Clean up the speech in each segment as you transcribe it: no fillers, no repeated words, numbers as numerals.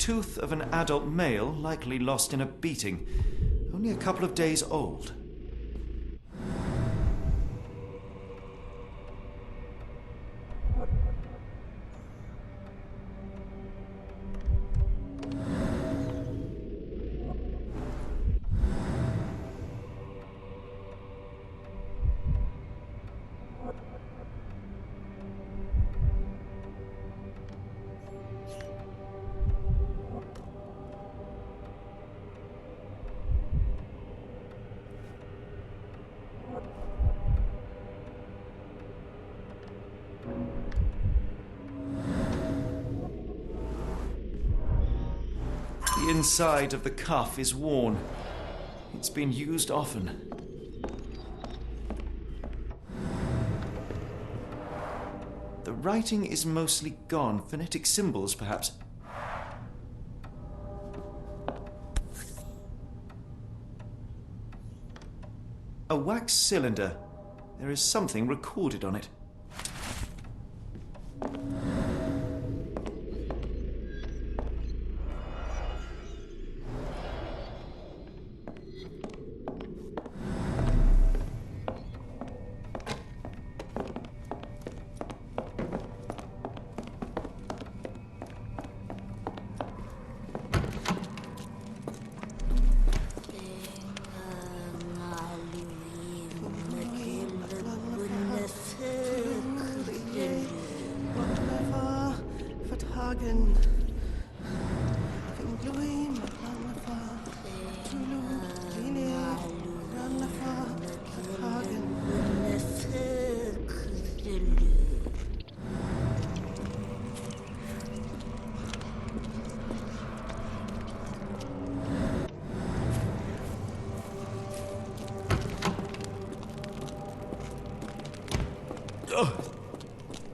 tooth of an adult male, likely lost in a beating. Only a couple of days old. The inside of the cuff is worn. It's been used often. The writing is mostly gone. Phonetic symbols, perhaps. A wax cylinder. There is something recorded on it.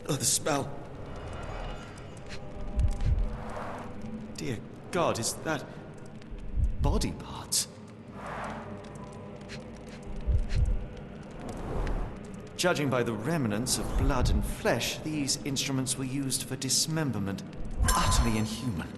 Oh, the smell. Dear God, is that body parts? Judging by the remnants of blood and flesh, these instruments were used for dismemberment. Utterly inhuman.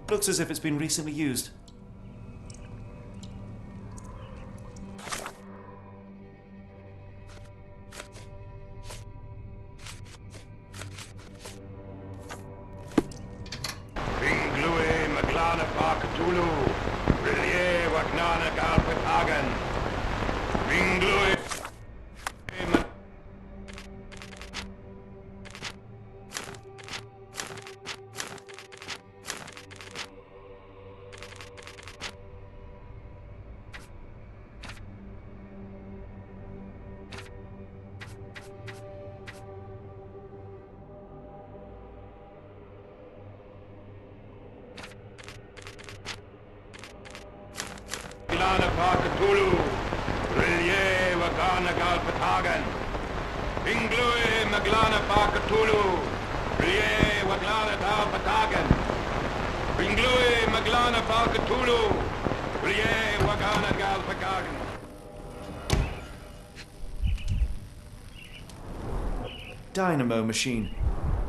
Looks as if it's been recently used. Maglana Parkatulu, Rilye Wagana Galpatagan, Inglue Maglana Parkatulu, Rilye Waglana Galpatagan, Inglue Maglana Parkatulu, Rilye Wagana Galpatagan. Dynamo machine.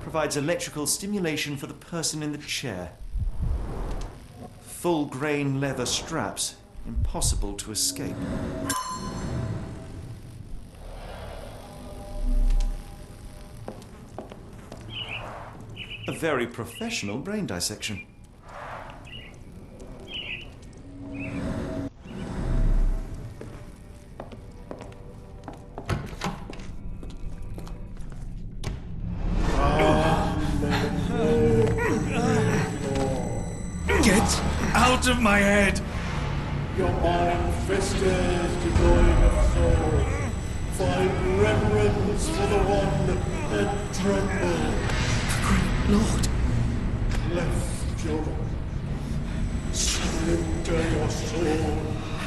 Provides electrical stimulation for the person in the chair. Full grain leather straps. Impossible to escape. A very professional brain dissection. Get out of my head! Your iron fisted, devoid of soul. Find reverence for the one and tremble. Great Lord! Left children, surrender your soul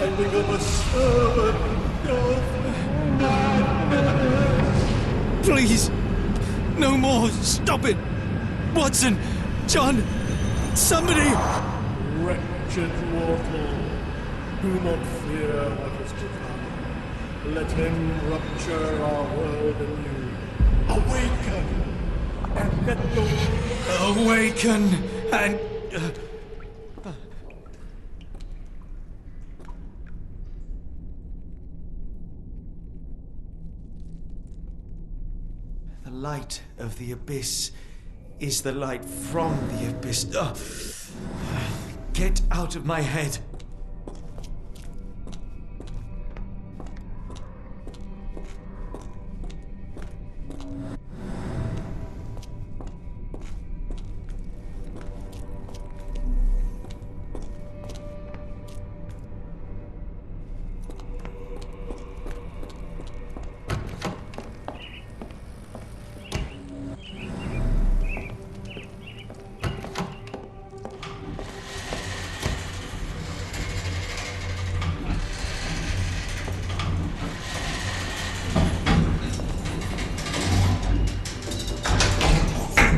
and become a servant of madness. Please! No more! Stop it! Watson! John! Somebody! Wretched mortal, do not fear what is to come. Let him rupture our world anew. Awaken! And let the Awaken and... The light of the abyss is the light from the abyss. Get out of my head.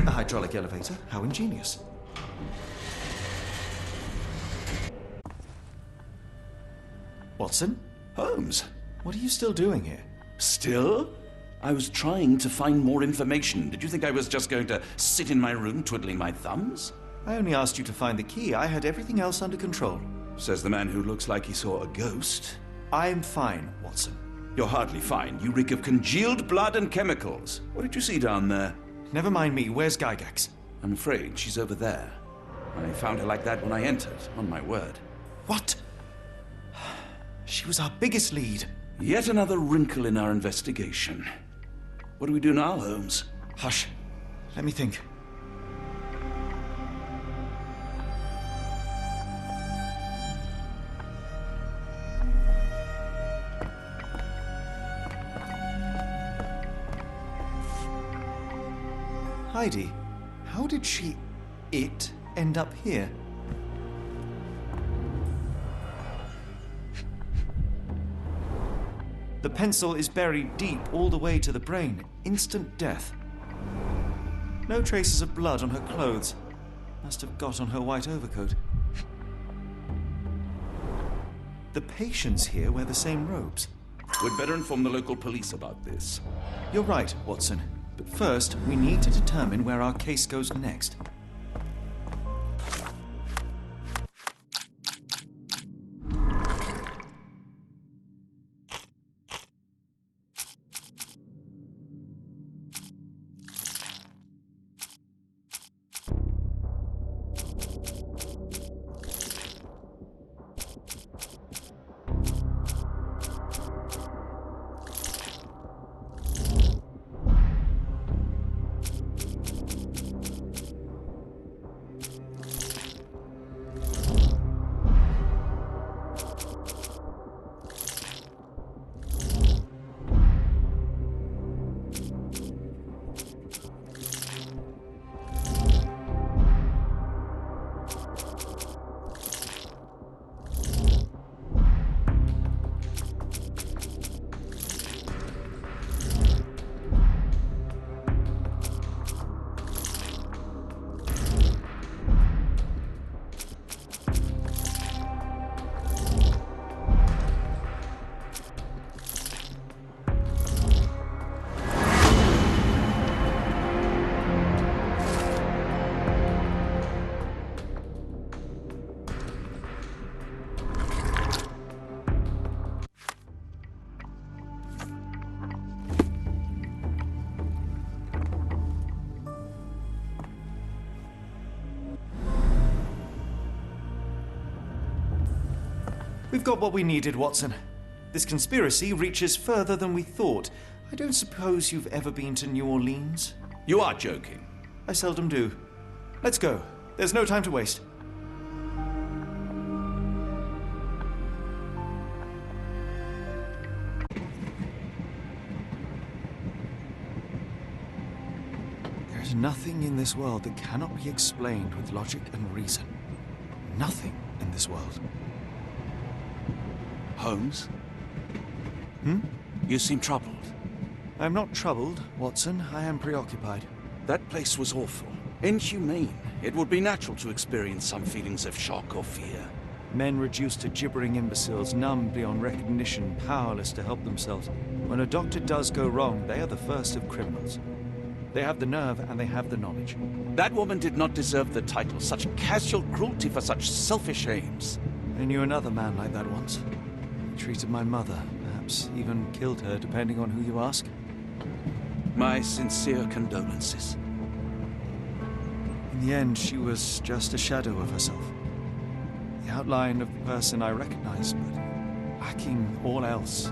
Hydraulic elevator. How ingenious. Watson? Holmes, What are you still doing here? still? I was trying to find more information. Did you think I was just going to sit in my room twiddling my thumbs? I only asked you to find the key. I had everything else under control. Says the man who looks like he saw a ghost. I'm fine, Watson. You're hardly fine. You reek of congealed blood and chemicals. What did you see down there? Never mind me. Where's Gygax? I'm afraid she's over there. I found her like that when I entered, on my word. What? She was our biggest lead. Yet another wrinkle in our investigation. What do we do now, Holmes? Hush. Let me think. Heidi, how did it end up here? The pencil is buried deep all the way to the brain. Instant death. No traces of blood on her clothes. Must have got on her white overcoat. The patients here wear the same robes. We'd better inform the local police about this. You're right, Watson. But first, we need to determine where our case goes next. We've got what we needed, Watson. This conspiracy reaches further than we thought. I don't suppose you've ever been to New Orleans? You are joking. I seldom do. Let's go. There's no time to waste. There's nothing in this world that cannot be explained with logic and reason. Nothing in this world. Holmes? Hmm? You seem troubled. I'm not troubled, Watson. I am preoccupied. That place was awful. Inhumane. It would be natural to experience some feelings of shock or fear. Men reduced to gibbering imbeciles, numb beyond recognition, powerless to help themselves. When a doctor does go wrong, they are the first of criminals. They have the nerve and they have the knowledge. That woman did not deserve the title. Such casual cruelty for such selfish aims. I knew another man like that once. He treated my mother, perhaps even killed her, depending on who you ask. My sincere condolences. In the end, she was just a shadow of herself. The outline of the person I recognized, but lacking all else.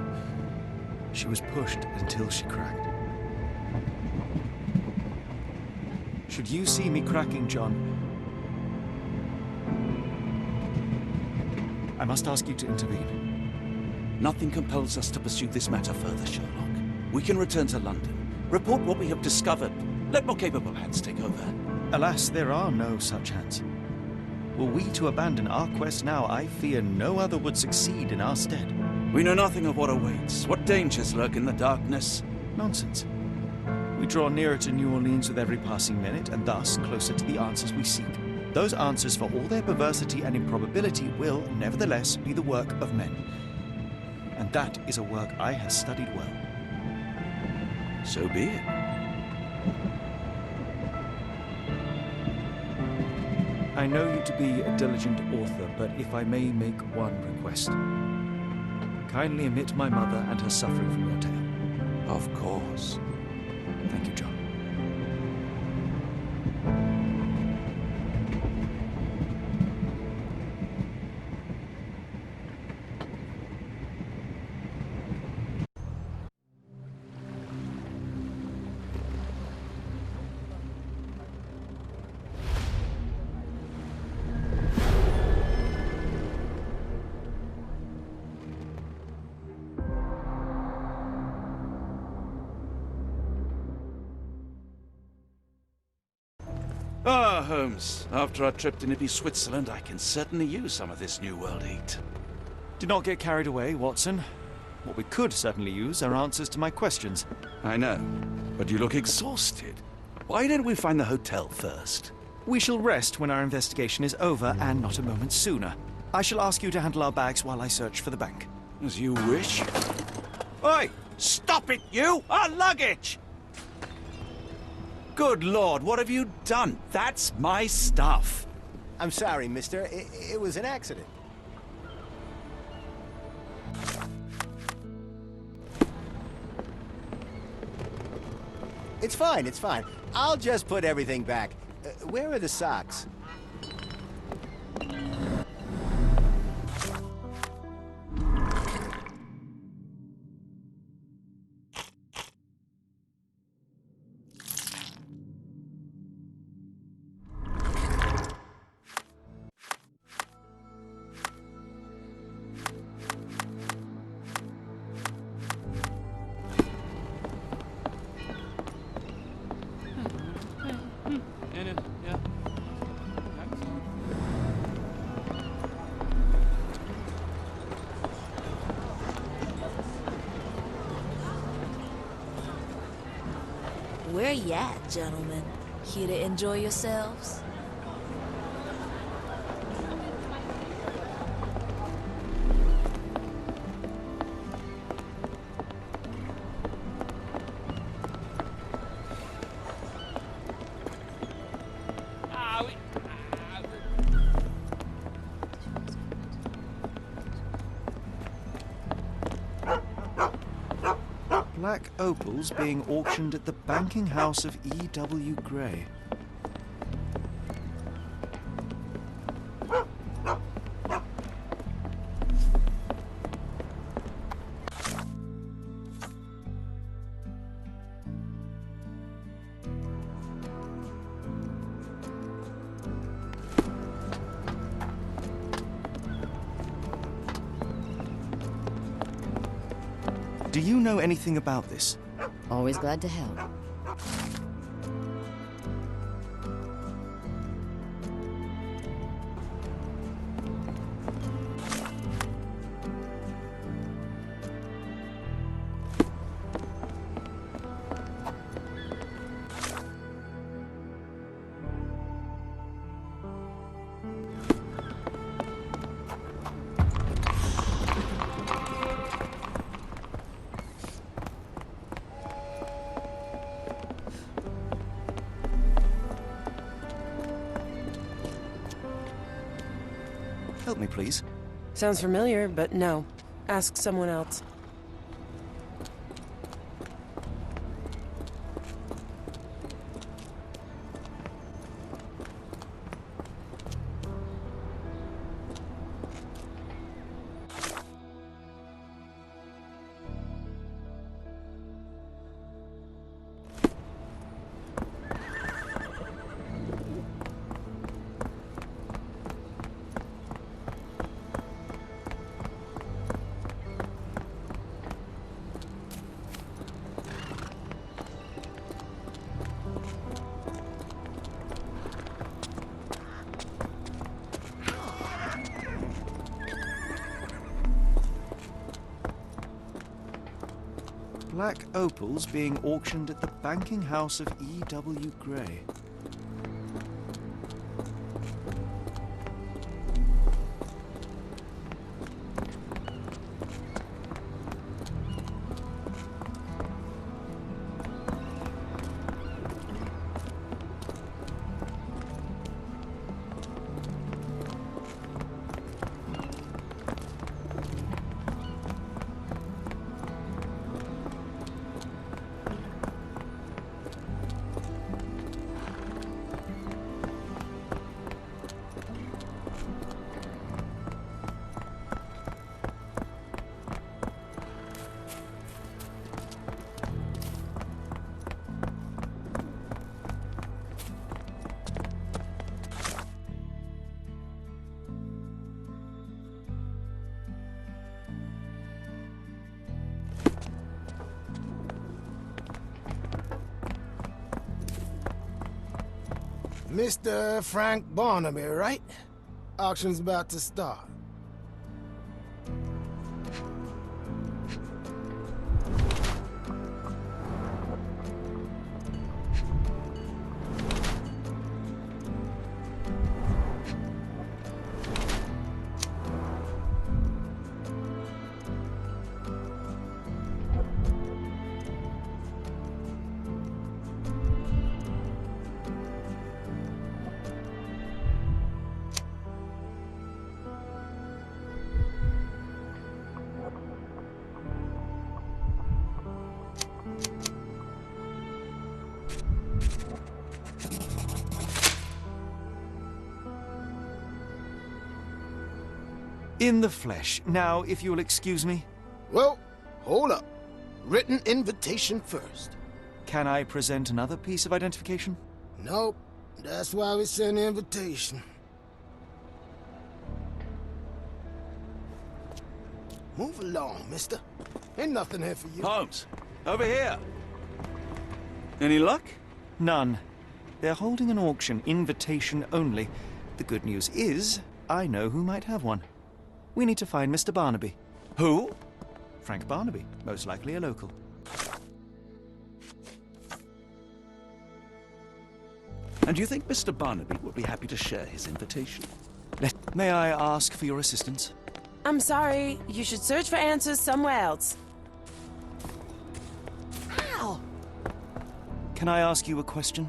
She was pushed until she cracked. Should you see me cracking, John, I must ask you to intervene. Nothing compels us to pursue this matter further, Sherlock. We can return to London, report what we have discovered. Let more capable hands take over. Alas, there are no such hands. Were we to abandon our quest now, I fear no other would succeed in our stead. We know nothing of what awaits, what dangers lurk in the darkness. Nonsense. We draw nearer to New Orleans with every passing minute, and thus closer to the answers we seek. Those answers, for all their perversity and improbability, will, nevertheless, be the work of men. And that is a work I have studied well. So be it. I know you to be a diligent author, but if I may make one request. Kindly omit my mother and her suffering from your tale. Of course. Thank you, John. Ah, Holmes. After our trip to nippy Switzerland, I can certainly use some of this New World heat. Do not get carried away, Watson. What we could certainly use are answers to my questions. I know, but you look exhausted. Why don't we find the hotel first? We shall rest when our investigation is over, and not a moment sooner. I shall ask you to handle our bags while I search for the bank. As you wish. Oi! Stop it, you! Our luggage! Good Lord, what have you done? That's my stuff. I'm sorry, mister. It was an accident. It's fine, it's fine. I'll just put everything back. Where are the socks? Where you at, gentlemen? Here to enjoy yourselves? Black opals being auctioned at the banking house of E.W. Gray. Do you know anything about this? Always glad to help. Help me, please. Sounds familiar, but no. Ask someone else. Black opals being auctioned at the banking house of E.W. Gray. Mr. Frank Barnaby, right? Auction's about to start. In the flesh. Now, if you'll excuse me, Well, hold up. Written invitation first. can I present another piece of identification? Nope. That's why we sent the invitation. Move along, mister. Ain't nothing here for you. Holmes, over here. Any luck? None. They're holding an auction, invitation only. The good news is, I know who might have one. We need to find Mr. Barnaby. Who? Frank Barnaby, most likely a local. And do you think Mr. Barnaby would be happy to share his invitation? May I ask for your assistance? I'm sorry. You should search for answers somewhere else. Ow! Can I ask you a question?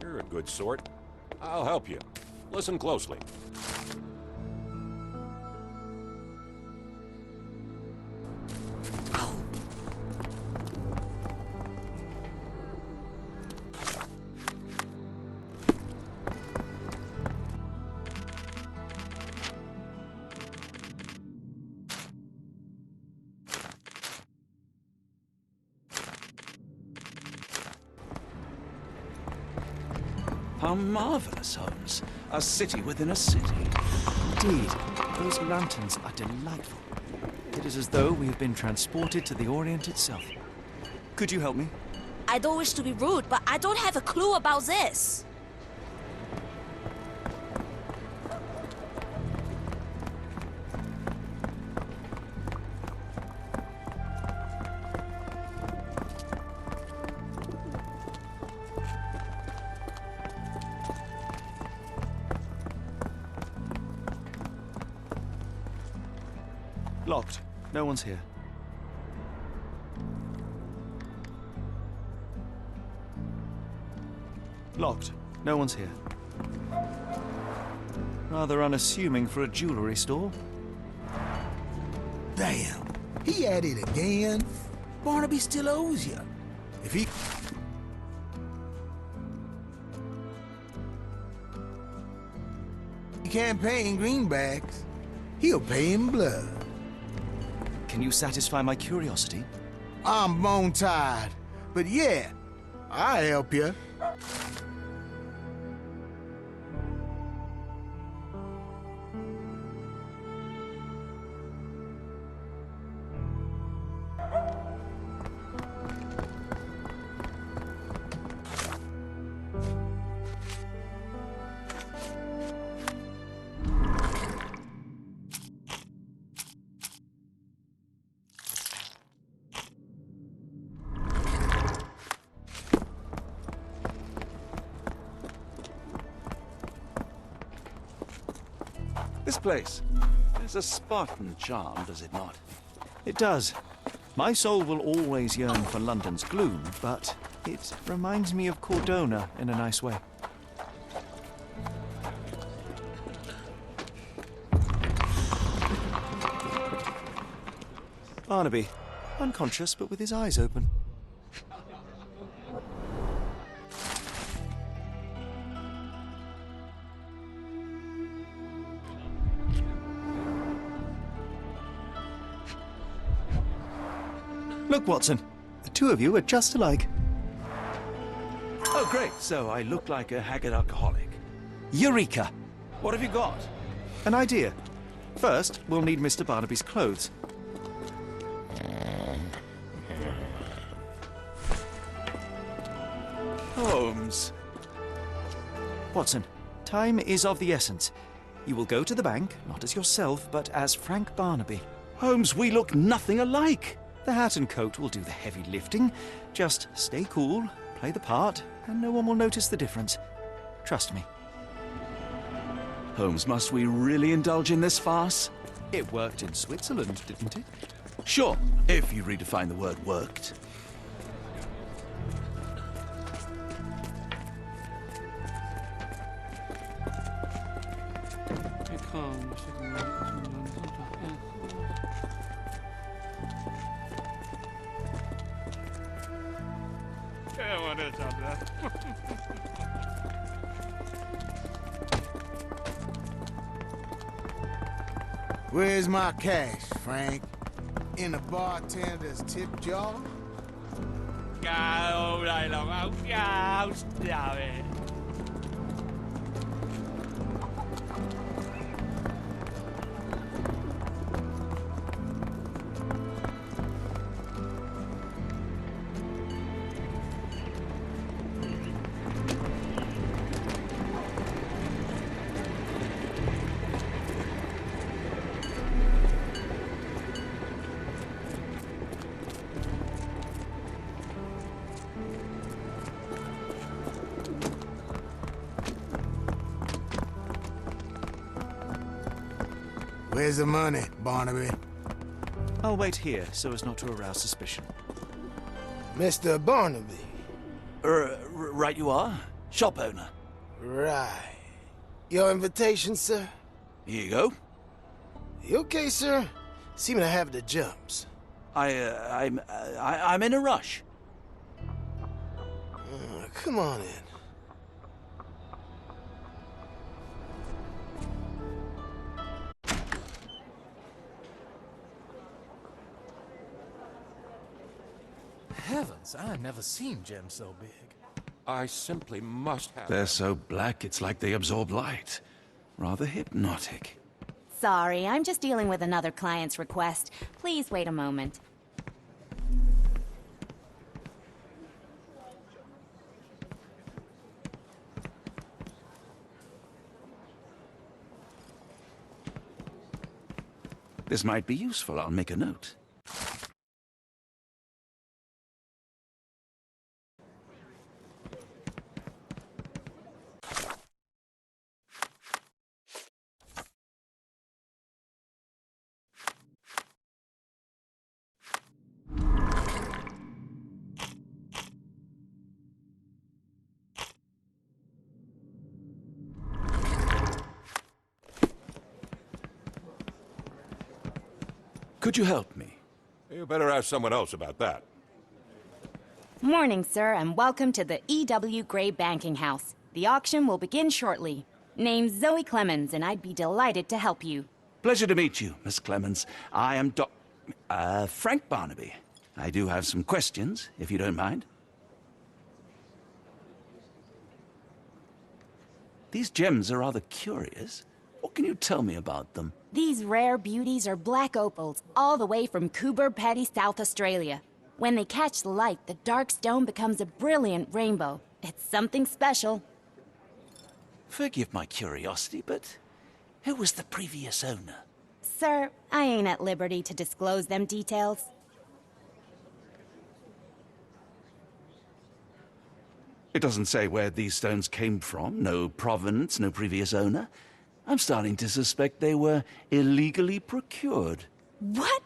You're a good sort. I'll help you. Listen closely. How marvelous, Holmes. A city within a city. Indeed, those lanterns are delightful. It is as though we have been transported to the Orient itself. Could you help me? I don't wish to be rude, but I don't have a clue about this. Locked. No one's here. Locked. No one's here. Rather unassuming for a jewelry store. Damn, he at it again. Barnaby still owes you. If he can't pay in greenbacks, he'll pay in blood. Can you satisfy my curiosity? I'm bone tired, but yeah, I'll help you. This place has a Spartan charm, does it not? It does. My soul will always yearn for London's gloom, but it reminds me of Cordona in a nice way. Barnaby, unconscious but with his eyes open. Look, Watson. The two of you are just alike. Oh, great. So I look like a haggard alcoholic. Eureka! What have you got? An idea. First, we'll need Mr. Barnaby's clothes. Holmes. Watson, time is of the essence. You will go to the bank, not as yourself, but as Frank Barnaby. Holmes, we look nothing alike. The hat and coat will do the heavy lifting. Just stay cool, play the part, and no one will notice the difference. Trust me. Holmes, must we really indulge in this farce? It worked in Switzerland, didn't it? Sure, if you redefine the word worked. Where's my cash, Frank? In the bartender's tip jar? Where's the money, Barnaby? I'll wait here so as not to arouse suspicion. Mr. Barnaby. Right you are. Shop owner. Right. Your invitation, sir? Here you go. You okay, sir? Seem to have the jumps. I'm in a rush. Come on in. Heavens, I've never seen gems so big. I simply must have They're them. so black, it's like they absorb light. Rather hypnotic. Sorry, I'm just dealing with another client's request. Please wait a moment. This might be useful. I'll make a note. Could you help me? You better ask someone else about that. Morning, sir, and welcome to the E.W. Gray Banking House. The auction will begin shortly. Name's Zoe Clemens, and I'd be delighted to help you. Pleasure to meet you, Miss Clemens. I am Frank Barnaby. I do have some questions, if you don't mind. These gems are rather curious. What can you tell me about them? These rare beauties are black opals, all the way from Coober Pedy, South Australia. When they catch the light, the dark stone becomes a brilliant rainbow. It's something special. Forgive my curiosity, but who was the previous owner? Sir, I ain't at liberty to disclose them details. It doesn't say where these stones came from, no provenance, no previous owner. I'm starting to suspect they were illegally procured. What?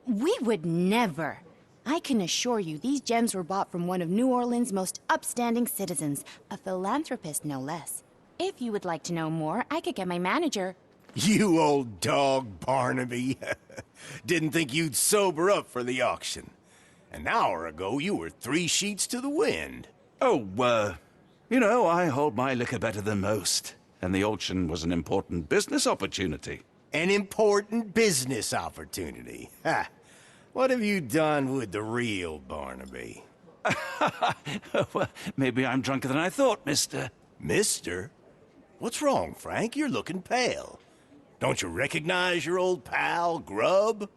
We would never. I can assure you these gems were bought from one of New Orleans' most upstanding citizens, a philanthropist no less. If you would like to know more, I could get my manager. You old dog, Barnaby. Didn't think you'd sober up for the auction. An hour ago, you were 3 sheets to the wind. Oh, you know, I hold my liquor better than most. And the auction was an important business opportunity. An important business opportunity. Ha! What have you done with the real Barnaby? Well, maybe I'm drunker than I thought, mister. Mister? What's wrong, Frank? You're looking pale. Don't you recognize your old pal, Grub?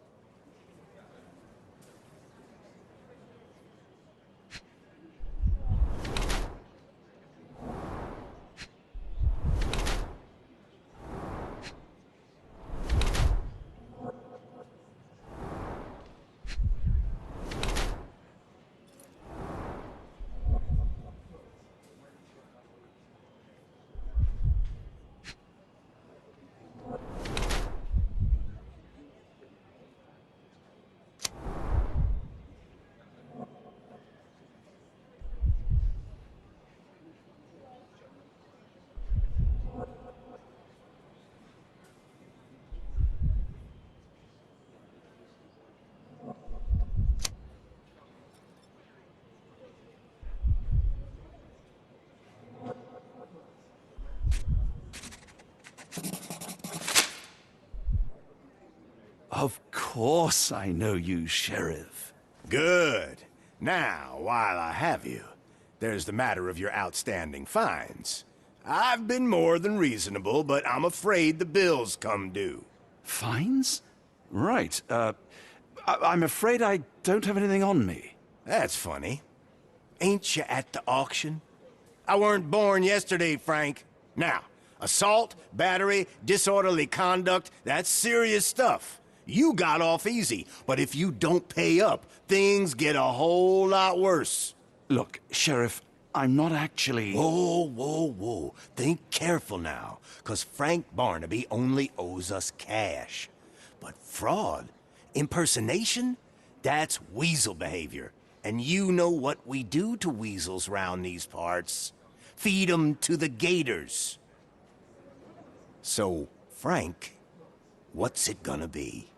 Of course I know you, Sheriff. Good. Now, while I have you, there's the matter of your outstanding fines. I've been more than reasonable, but I'm afraid the bills come due. Fines? Right, I'm afraid I don't have anything on me. That's funny. Ain't you at the auction? I weren't born yesterday, Frank. Now, assault, battery, disorderly conduct, that's serious stuff. You got off easy, but if you don't pay up, things get a whole lot worse. Look, Sheriff, I'm not actually... Whoa. Think careful now, 'cause Frank Barnaby only owes us cash. But fraud, impersonation, that's weasel behavior. And you know what we do to weasels round these parts. Feed 'em to the gators. So, Frank, what's it gonna be?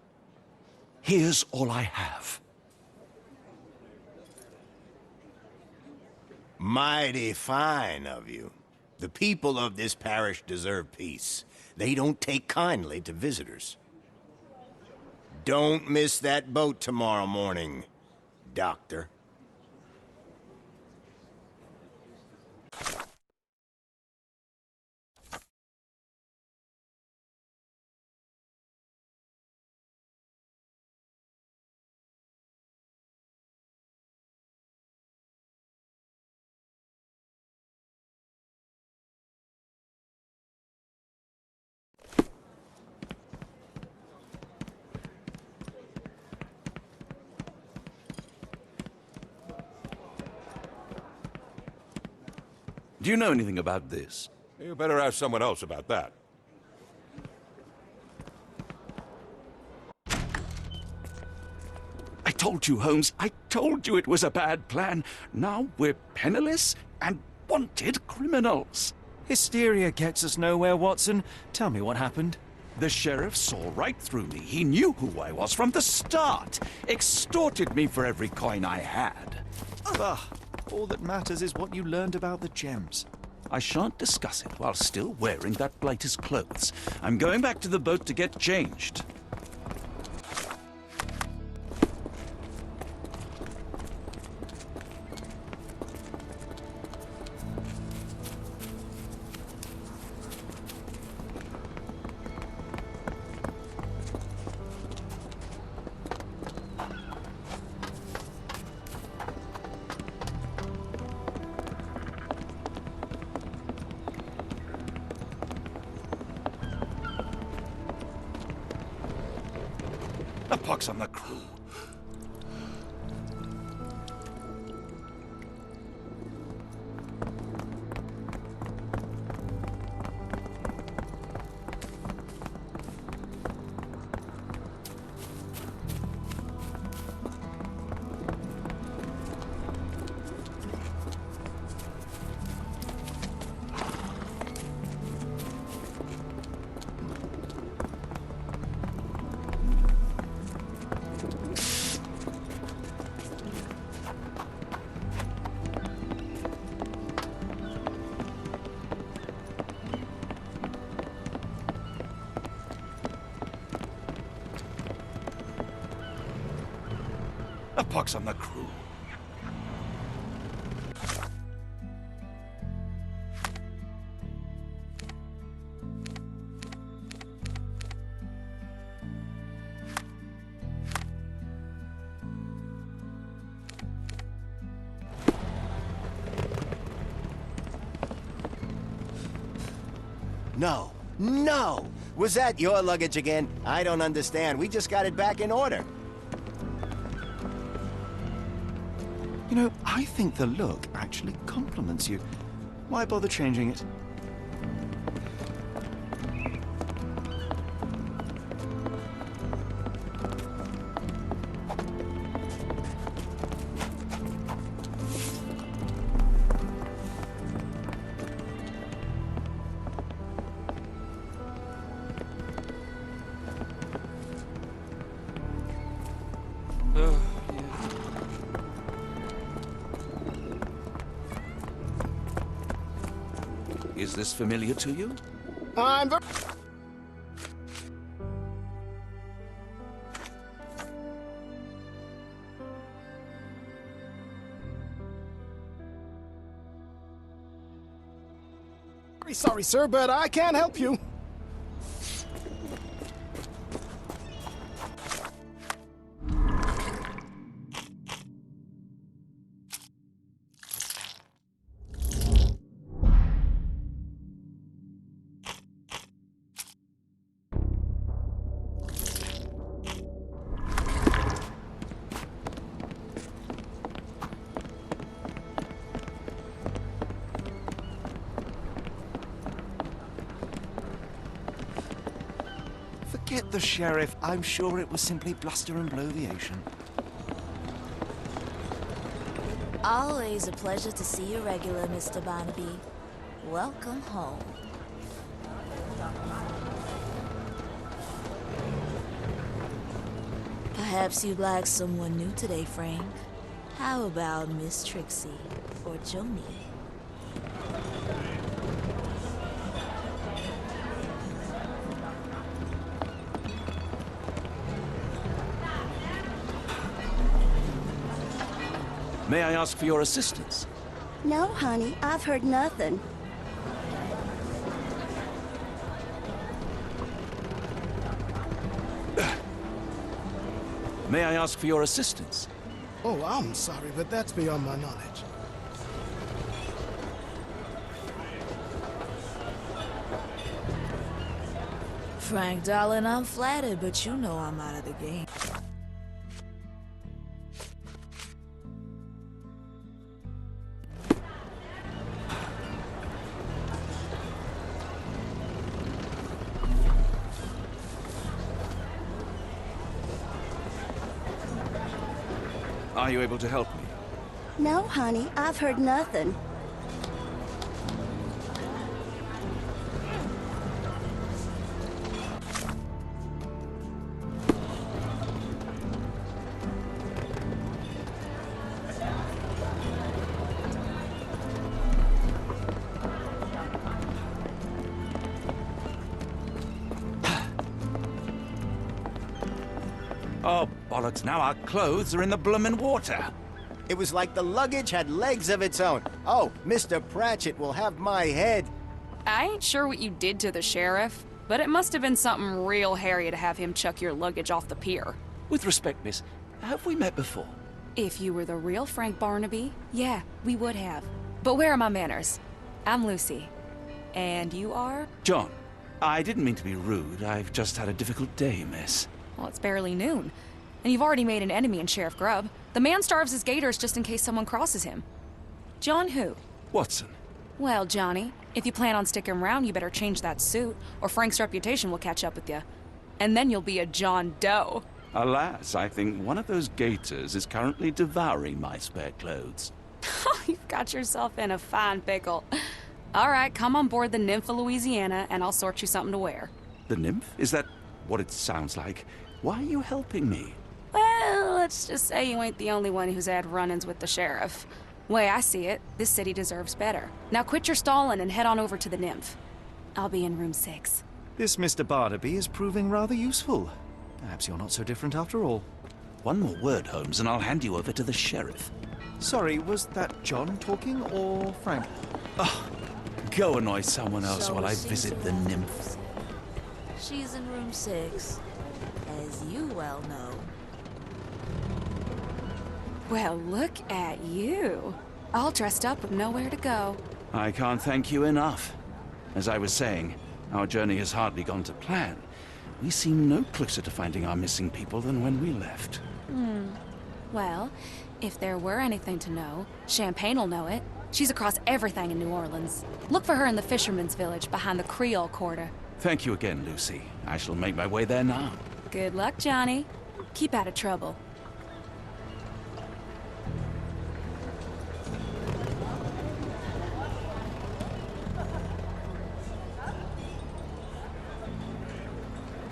Here's all I have. Mighty fine of you. The people of this parish deserve peace. They don't take kindly to visitors. Don't miss that boat tomorrow morning, Doctor. Do you know anything about this? You better ask someone else about that. I told you, Holmes. I told you it was a bad plan. Now we're penniless and wanted criminals. Hysteria gets us nowhere, Watson. Tell me what happened. The sheriff saw right through me. He knew who I was from the start. Extorted me for every coin I had. Ugh. All that matters is what you learned about the gems. I shan't discuss it while still wearing that blighter's clothes. I'm going back to the boat to get changed. A pox on the crew. A pox on the crew. No. No! Was that your luggage again? I don't understand. We just got it back in order. You know, I think the look actually compliments you. Why bother changing it? Is this familiar to you? I'm very sorry, sir, but I can't help you. Forget the sheriff. I'm sure it was simply bluster and bloviation. Always a pleasure to see you regular, Mr. Barnaby. Welcome home. Perhaps you'd like someone new today, Frank. How about Miss Trixie or Joni? May I ask for your assistance? No, honey, I've heard nothing. May I ask for your assistance? Oh, I'm sorry, but that's beyond my knowledge. Frank, darling, I'm flattered, but you know I'm out of the game. Are you able to help me? No, honey, I've heard nothing. Oh, bollocks, now our clothes are in the bloomin' water. It was like the luggage had legs of its own. Oh, Mr. Pratchett will have my head. I ain't sure what you did to the sheriff, but it must have been something real hairy to have him chuck your luggage off the pier. With respect, miss, have we met before? If you were the real Frank Barnaby, yeah, we would have. But where are my manners? I'm Lucy. And you are? John, I didn't mean to be rude. I've just had a difficult day, miss. Well, it's barely noon. And you've already made an enemy in Sheriff Grubb. The man starves his gators just in case someone crosses him. John who? Watson. Well, Johnny, if you plan on sticking around, you better change that suit, or Frank's reputation will catch up with you. And then you'll be a John Doe. Alas, I think one of those gators is currently devouring my spare clothes. You've got yourself in a fine pickle. All right, come on board the Nymph of Louisiana, and I'll sort you something to wear. The nymph? Is that what it sounds like? Why are you helping me? Well, let's just say you ain't the only one who's had run-ins with the sheriff. Way I see it, this city deserves better. Now quit your stalling and head on over to the Nymph. I'll be in room 6. This Mr. Barnaby is proving rather useful. Perhaps you're not so different after all. One more word, Holmes, and I'll hand you over to the sheriff. Sorry, was that John talking or Frank? Oh, go annoy someone else So while I she's visit in the room nymph. 6. She's in room 6, as you well know. Well, look at you. All dressed up with nowhere to go. I can't thank you enough. As I was saying, our journey has hardly gone to plan. We seem no closer to finding our missing people than when we left. Well, if there were anything to know, Champagne'll know it. She's across everything in New Orleans. Look for her in the fisherman's village behind the Creole Quarter. Thank you again, Lucy. I shall make my way there now. Good luck, Johnny. Keep out of trouble.